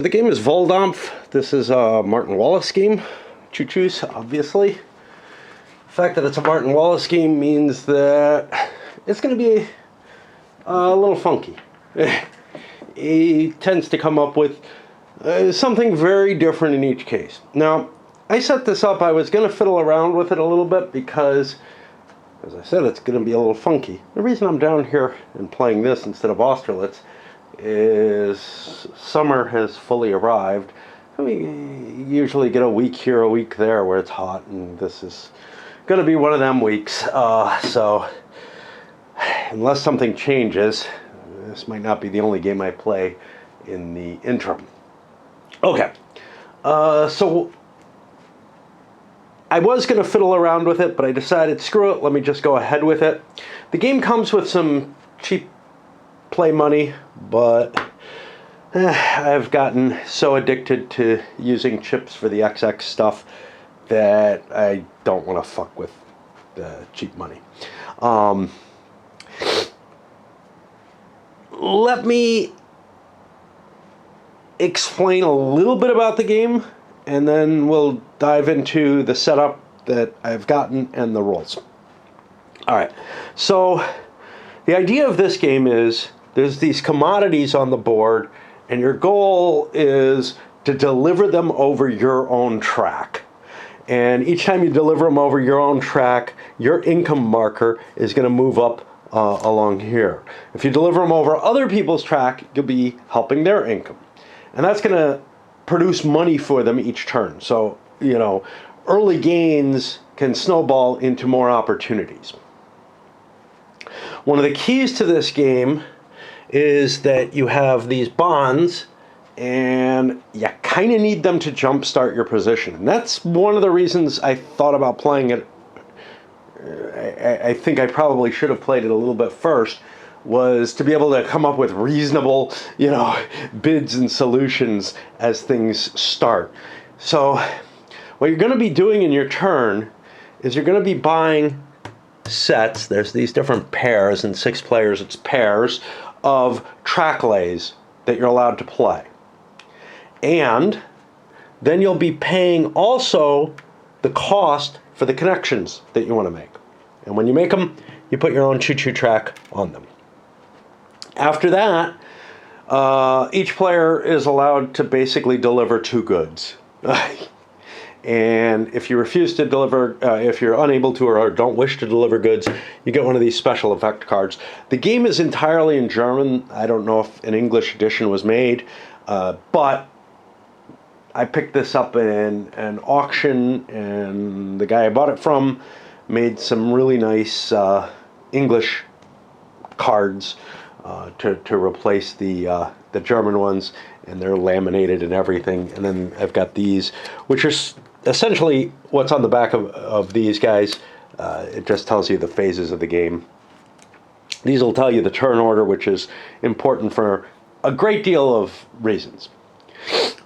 The game is Volldampf. This is a Martin Wallace game. Choo-choos, obviously. The fact that it's a Martin Wallace game means that it's going to be a little funky. He tends to come up with something very different in each case. Now, I set this up, I was going to fiddle around with it a little bit because, as I said, it's going to be a little funky. The reason I'm down here and playing this instead of Austerlitz is summer has fully arrived. We usually get a week here, a week there where it's hot, and this is going to be one of them weeks. So, unless something changes, this might not be the only game I play in the interim. Okay, so I was going to fiddle around with it, but I decided, screw it, let me just go ahead with it. The game comes with some cheap play money, but I've gotten so addicted to using chips for the XX stuff that I don't want to fuck with the cheap money. Let me explain a little bit about the game, and then we'll dive into the setup that I've gotten and the rules. Alright, so the idea of this game is there's these commodities on the board, and your goal is to deliver them over your own track. And each time you deliver them over your own track, your income marker is going to move up along here. If you deliver them over other people's track, you'll be helping their income. And that's going to produce money for them each turn. So, you know, early gains can snowball into more opportunities. One of the keys to this game is that you have these bonds, and you kind of need them to jumpstart your position. And that's one of the reasons I thought about playing it. I think I probably should have played it a little bit first, was to be able to come up with reasonable, you know, bids and solutions as things start. So what you're going to be doing in your turn is you're going to be buying sets. There's these different pairs, and 6 players, it's pairs of track lays that you're allowed to play. And then you'll be paying also the cost for the connections that you want to make. And when you make them, you put your own choo-choo track on them. After that, each player is allowed to basically deliver 2 goods. And if you refuse to deliver, if you're unable to or don't wish to deliver goods, you get one of these special effect cards. The game is entirely in German. I don't know if an English edition was made, but I picked this up in an auction, and the guy I bought it from made some really nice English cards to replace the German ones, and they're laminated and everything. And then I've got these, which are essentially what's on the back of these guys. It just tells you the phases of the game. These will tell you the turn order, which is important for a great deal of reasons.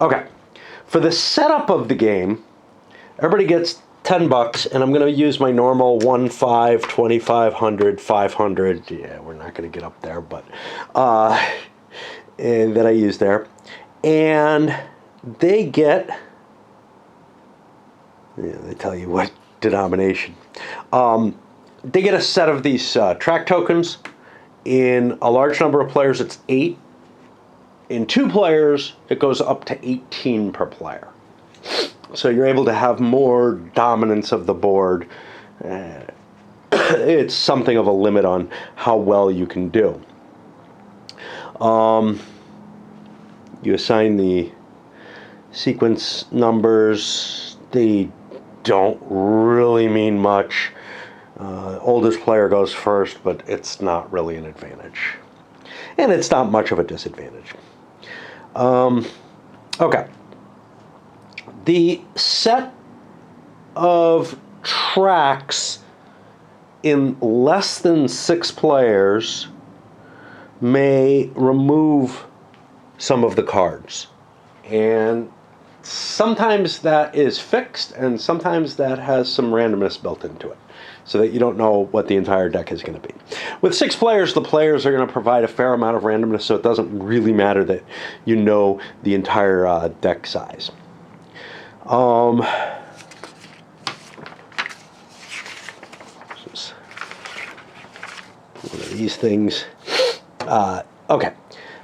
Okay, for the setup of the game, everybody gets $10, and I'm going to use my normal 1, 5, 2500, 500. Yeah, we're not going to get up there, but and that I use there. And they get, they tell you what denomination. They get a set of these track tokens. In a large number of players, it's 8. In 2 players, it goes up to 18 per player. So you're able to have more dominance of the board. It's something of a limit on how well you can do. You assign the sequence numbers. They don't really mean much. Oldest player goes first, but it's not really an advantage. And it's not much of a disadvantage. Okay. The set of tracks in less than 6 players may remove some of the cards. And sometimes that is fixed, and sometimes that has some randomness built into it. so that you don't know what the entire deck is going to be. With 6 players, the players are going to provide a fair amount of randomness, so it doesn't really matter that you know the entire deck size. One of these things. Okay.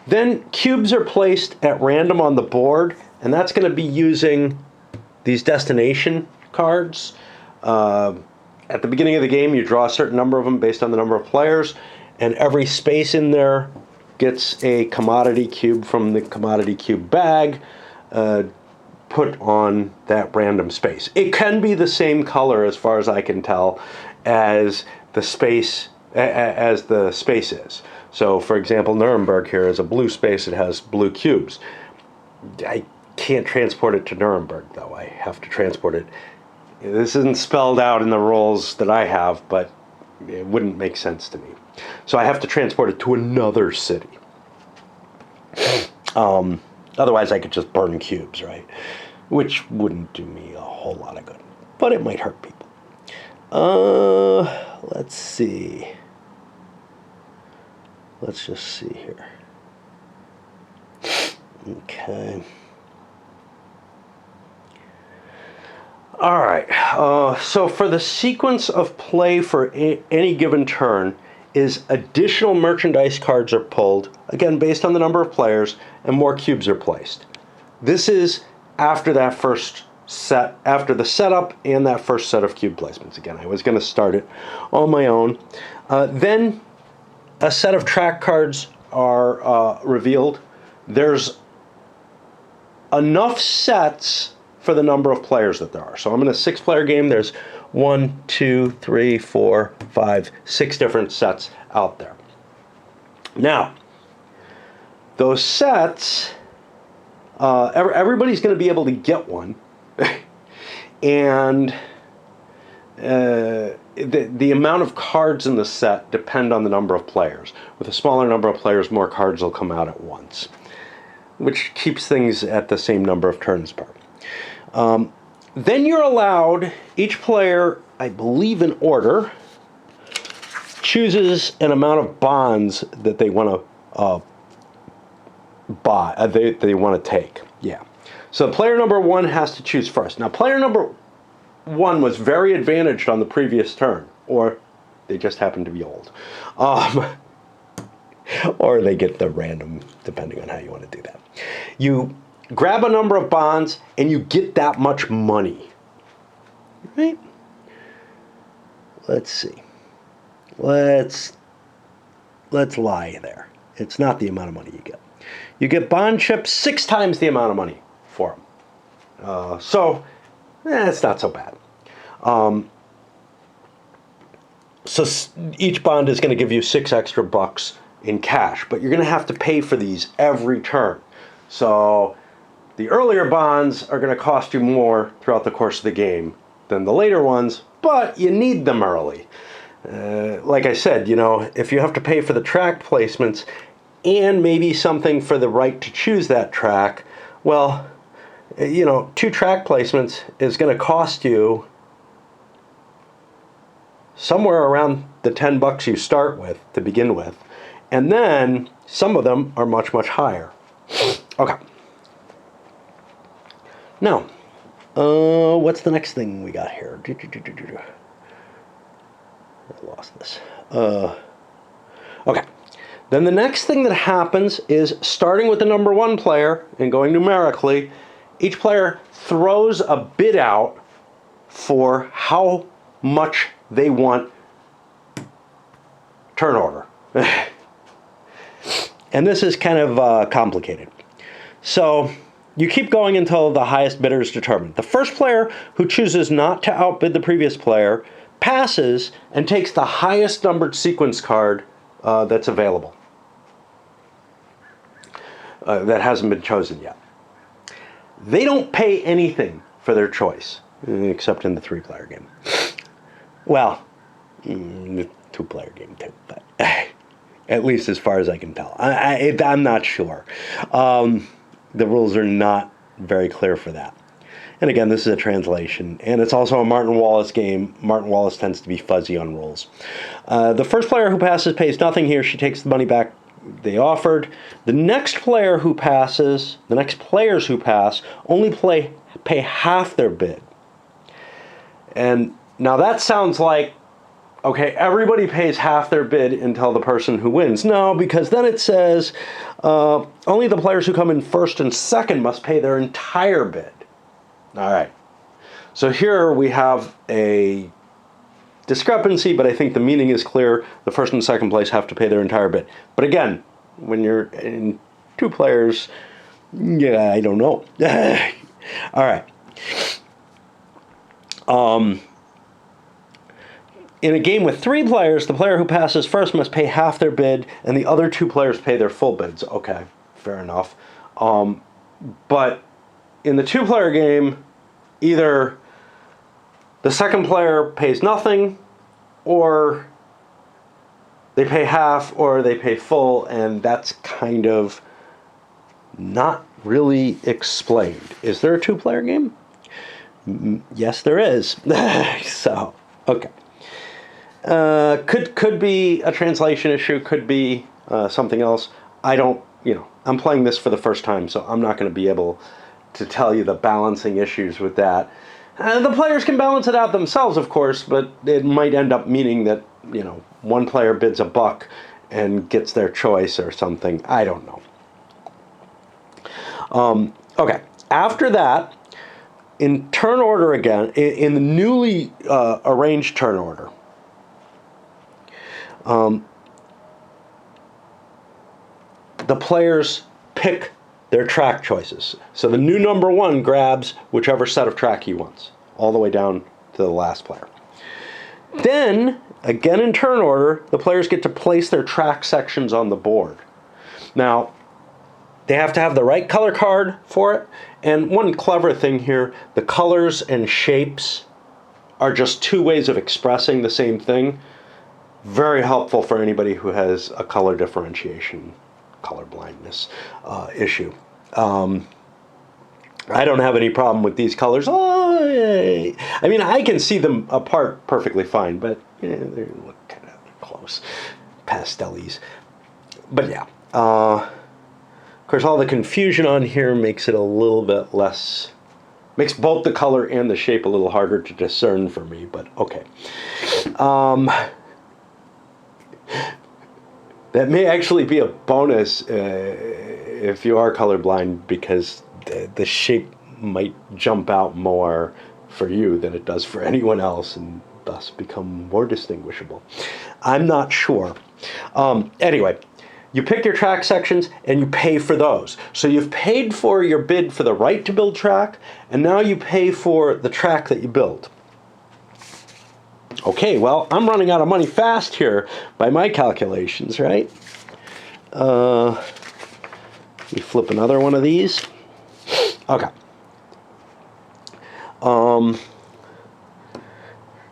Then cubes are placed at random on the board, and that's going to be using these destination cards. At the beginning of the game, you draw a certain number of them based on the number of players, and every space in there gets a commodity cube from the commodity cube bag put on that random space. It can be the same color, as far as I can tell, as the space is. So, for example, Nuremberg here is a blue space. It has blue cubes. I can't transport it to Nuremberg, though. I have to transport it. This isn't spelled out in the rules that I have, but it wouldn't make sense to me. So I have to transport it to another city. Otherwise, I could just burn cubes, right? Which wouldn't do me a whole lot of good. But it might hurt people. Let's see. Let's just see here. Okay. All right. So for the sequence of play for any given turn is additional merchandise cards are pulled, again based on the number of players, and more cubes are placed. This is after that first set, after the setup and that first set of cube placements. Again, I was going to start it on my own. Then a set of track cards are revealed. There's enough sets for the number of players that there are. So I'm in a 6-player game. There's 1, 2, 3, 4, 5, 6 different sets out there. Now, those sets, everybody's going to be able to get one. And the amount of cards in the set depend on the number of players. With a smaller number of players, more cards will come out at once, which keeps things at the same number of turns per. Then you're allowed, each player, I believe in order, chooses an amount of bonds that they want to buy, they want to take. Yeah. So player number 1 has to choose first. Now, player number 1 was very advantaged on the previous turn, or they just happen to be old. Or they get the random, depending on how you want to do that. You grab a number of bonds, and you get that much money. Right? Let's see. Let's lie there. It's not the amount of money you get. You get bond chips 6 times the amount of money for them. So it's not so bad. So each bond is going to give you 6 extra bucks in cash, but you're going to have to pay for these every turn. So the earlier bonds are going to cost you more throughout the course of the game than the later ones, but you need them early. Like I said, you know, if you have to pay for the track placements and maybe something for the right to choose that track, well, you know, 2 track placements is going to cost you somewhere around the 10 bucks you start with to begin with. And then some of them are much, much higher. Okay. Now, what's the next thing we got here? I lost this. Okay. Then the next thing that happens is, starting with the number 1 player and going numerically, each player throws a bid out for how much they want turn order. And this is kind of complicated. So you keep going until the highest bidder is determined. The first player who chooses not to outbid the previous player passes and takes the highest numbered sequence card that's available. That hasn't been chosen yet. They don't pay anything for their choice, except in the 3-player game. Well, the 2-player game too, but at least as far as I can tell. I'm not sure. The rules are not very clear for that. And again, this is a translation, and it's also a Martin Wallace game. Martin Wallace tends to be fuzzy on rules. The first player who passes pays nothing. He or she takes the money back they offered. The next players who pass only pay half their bid. And now that sounds like, okay, everybody pays half their bid until the person who wins. No, because then it says only the players who come in first and second must pay their entire bid. All right. So here we have a discrepancy, but I think the meaning is clear. The first and second place have to pay their entire bid. But again, when you're in two players, yeah, I don't know. All right. In a game with three players, the player who passes first must pay half their bid, and the other two players pay their full bids. Okay, fair enough. But in the two-player game, either the second player pays nothing, or they pay half, or they pay full, and that's kind of not really explained. Is there a two-player game? Yes, there is. So, okay. Could be a translation issue, could be something else. I don't, I'm playing this for the first time, so I'm not going to be able to tell you the balancing issues with that. The players can balance it out themselves, of course, but it might end up meaning that, one player bids $1 and gets their choice or something. I don't know. Okay, after that, in turn order again, in the newly arranged turn order, the players pick their track choices. So the new number one grabs whichever set of track he wants, all the way down to the last player. Then, again in turn order, the players get to place their track sections on the board. Now, they have to have the right color card for it. And one clever thing here, the colors and shapes are just two ways of expressing the same thing. Very helpful for anybody who has a color differentiation, color blindness issue. I don't have any problem with these colors. Oh, yay. I mean, I can see them apart perfectly fine, but they look kind of close, pastel-y. But yeah, of course, all the confusion on here makes it a little bit less, makes both the color and the shape a little harder to discern for me, but okay. That may actually be a bonus if you are colorblind, because the shape might jump out more for you than it does for anyone else, and thus become more distinguishable. I'm not sure. Anyway, you pick your track sections and you pay for those. So you've paid for your bid for the right to build track, and now you pay for the track that you build. Okay, well, I'm running out of money fast here by my calculations, right? We flip another one of these. Okay.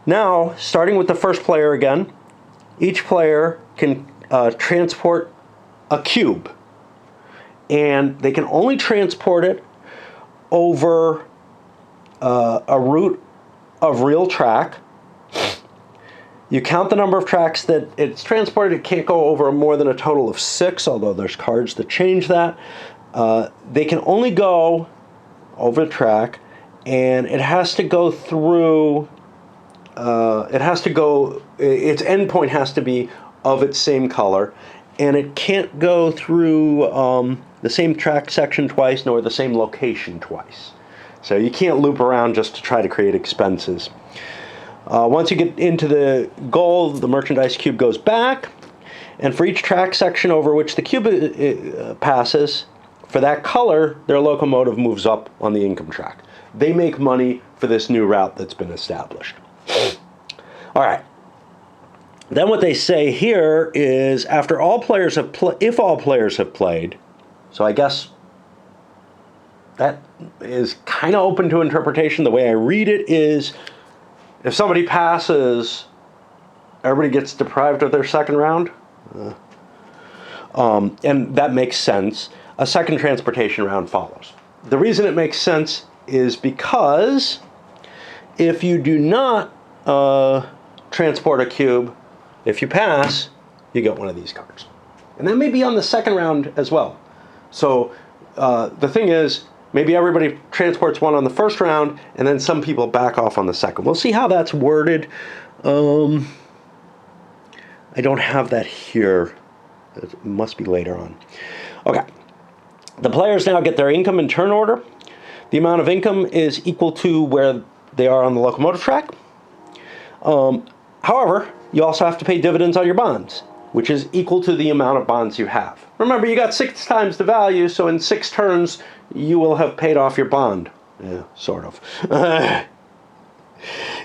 Now, starting with the first player again, each player can transport a cube. And they can only transport it over a route of real track. You count the number of tracks that it's transported. It can't go over more than a total of 6, although there's cards that change that. They can only go over the track, and it has to go through, its endpoint has to be of its same color, and it can't go through the same track section twice, nor the same location twice. So you can't loop around just to try to create expenses. Once you get into the goal, the merchandise cube goes back, and for each track section over which the cube passes, for that color, their locomotive moves up on the income track. They make money for this new route that's been established. All right. Then what they say here is, after all players have if all players have played, so I guess that is kind of open to interpretation. The way I read it is, if somebody passes, everybody gets deprived of their second round. And that makes sense. A second transportation round follows. The reason it makes sense is because if you do not transport a cube, if you pass, you get one of these cards. And that may be on the second round as well. So the thing is, maybe everybody transports one on the first round, and then some people back off on the second. We'll see how that's worded. I don't have that here. It must be later on. Okay. The players now get their income in turn order. The amount of income is equal to where they are on the locomotive track. However, you also have to pay dividends on your bonds, which is equal to the amount of bonds you have. Remember, you got 6 times the value, so in 6 turns, you will have paid off your bond. Yeah, sort of.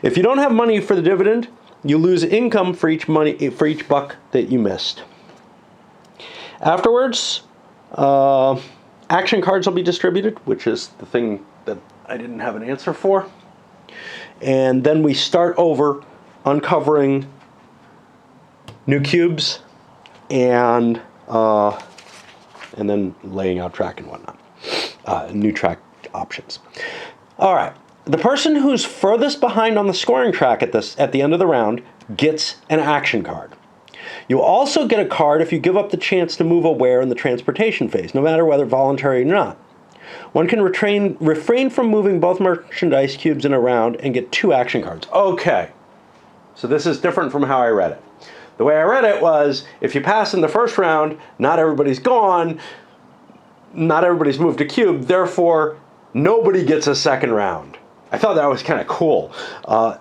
If you don't have money for the dividend, you lose income for each buck that you missed. Afterwards, action cards will be distributed, which is the thing that I didn't have an answer for. And then we start over uncovering new cubes and then laying out track and whatnot. New track options. All right. The person who's furthest behind on the scoring track at the end of the round gets an action card. You also get a card if you give up the chance to move aware in the transportation phase, no matter whether voluntary or not. One can refrain from moving both merchandise cubes in a round and get 2 action cards. Okay. So this is different from how I read it. The way I read it was, if you pass in the first round, not everybody's gone, not everybody's moved a cube, therefore nobody gets a second round. I thought that was kind of cool.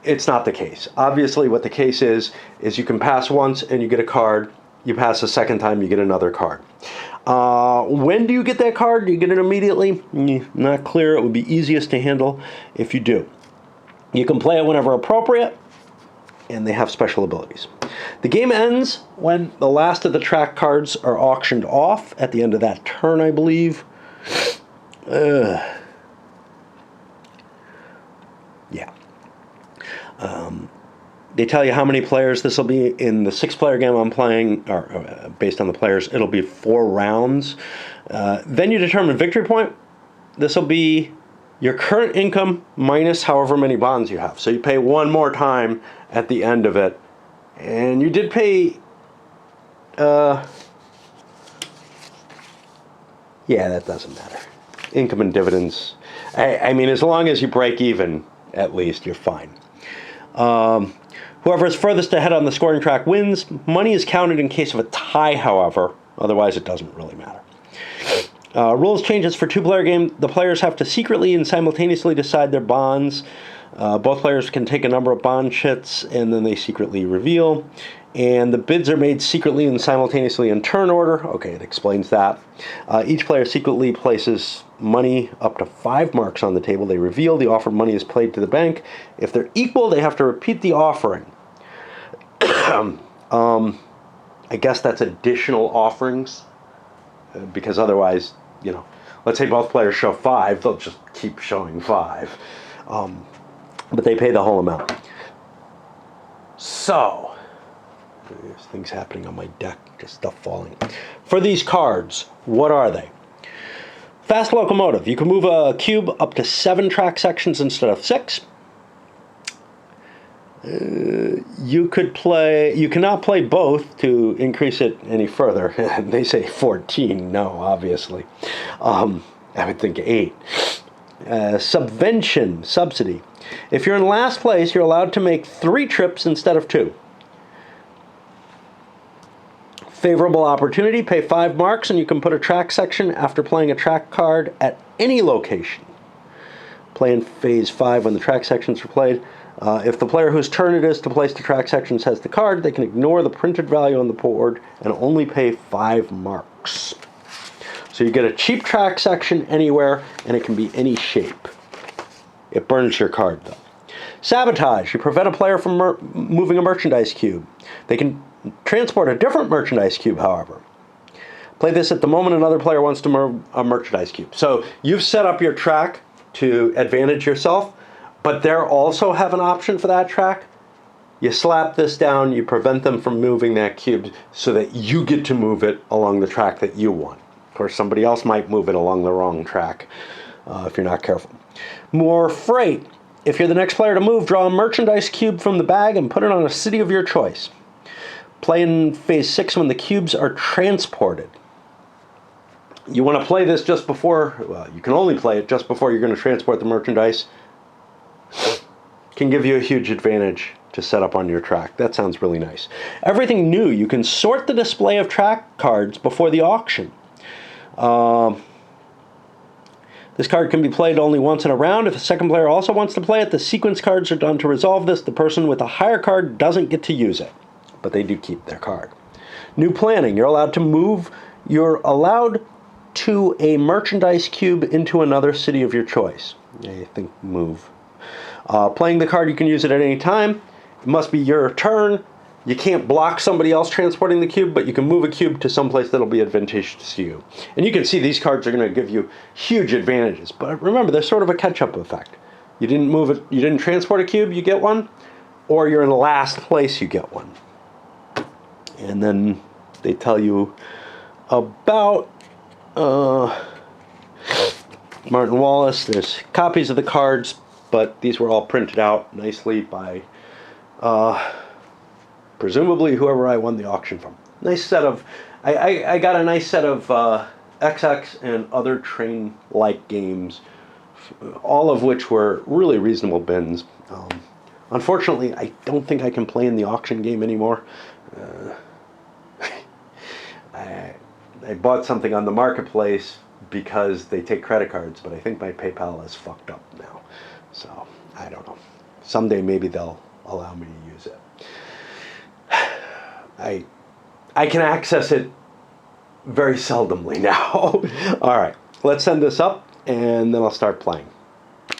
It's not the case. Obviously what the case is you can pass once and you get a card, you pass a second time, you get another card. When do you get that card? Do you get it immediately? Not clear. It would be easiest to handle if you do. You can play it whenever appropriate, and they have special abilities. The game ends when the last of the track cards are auctioned off at the end of that turn, I believe. Yeah. They tell you how many players this will be. In the 6-player game I'm playing, or based on the players, it'll be 4 rounds. Then you determine victory point. This will be your current income minus however many bonds you have. So you pay one more time at the end of it. And you did pay... yeah, that doesn't matter. Income and dividends. I mean, as long as you break even, at least, you're fine. Whoever is furthest ahead on the scoring track wins. Money is counted in case of a tie, however. Otherwise, it doesn't really matter. Rules changes for 2-player game. The players have to secretly and simultaneously decide their bonds. Both players can take a number of bond chits, and then they secretly reveal. And the bids are made secretly and simultaneously in turn order. Okay, it explains that. Each player secretly places money up to 5 marks on the table. They reveal. The offered money is played to the bank. If they're equal, they have to repeat the offering. I guess that's additional offerings, because otherwise, you know, let's say both players show 5, they'll just keep showing 5. But they pay the whole amount. So, there's things happening on my deck, just stuff falling. For these cards, what are they? Fast locomotive. You can move a cube up to 7 track sections instead of 6. You cannot play both to increase it any further. They say 14. No, obviously. I would think 8. Subvention, subsidy. If you're in last place, you're allowed to make 3 trips instead of 2. Favorable opportunity, pay 5 marks and you can put a track section after playing a track card at any location. Play in phase 5 when the track sections are played. If the player whose turn it is to place the track sections has the card, they can ignore the printed value on the board and only pay 5 marks. So you get a cheap track section anywhere, and it can be any shape. It burns your card, though. Sabotage. You prevent a player from moving a merchandise cube. They can transport a different merchandise cube, however. Play this at the moment another player wants to move a merchandise cube. So you've set up your track to advantage yourself, but they also have an option for that track. You slap this down, you prevent them from moving that cube so that you get to move it along the track that you want. Of course, somebody else might move it along the wrong track. if you're not careful. More freight. If you're the next player to move, draw a merchandise cube from the bag and put it on a city of your choice. Play in phase 6 when the cubes are transported. You want to play this just before, well, you can only play it just before you're going to transport the merchandise. Can give you a huge advantage to set up on your track. That sounds really nice. Everything new. You can sort the display of track cards before the auction. This card can be played only once in a round. If a second player also wants to play it, the sequence cards are done to resolve this. The person with a higher card doesn't get to use it, but they do keep their card. New planning. You're allowed to move. You're allowed to a merchandise cube into another city of your choice. I think move. Playing the card, you can use it at any time. It must be your turn. You can't block somebody else transporting the cube, but you can move a cube to someplace that'll be advantageous to you. And you can see these cards are going to give you huge advantages. But remember, there's sort of a catch-up effect. You didn't move it, you didn't transport a cube, you get one. Or you're in last place, you get one. And then they tell you about Martin Wallace. There's copies of the cards, but these were all printed out nicely by presumably whoever I won the auction from. Nice set of, I got a nice set of XX and other train-like games, all of which were really reasonable bins. Unfortunately, I don't think I can play in the auction game anymore. I bought something on the marketplace because they take credit cards, but I think my PayPal is fucked up now. So, I don't know. Someday maybe they'll allow me to use it. I can access it very seldomly now. All right, let's send this up, and then I'll start playing.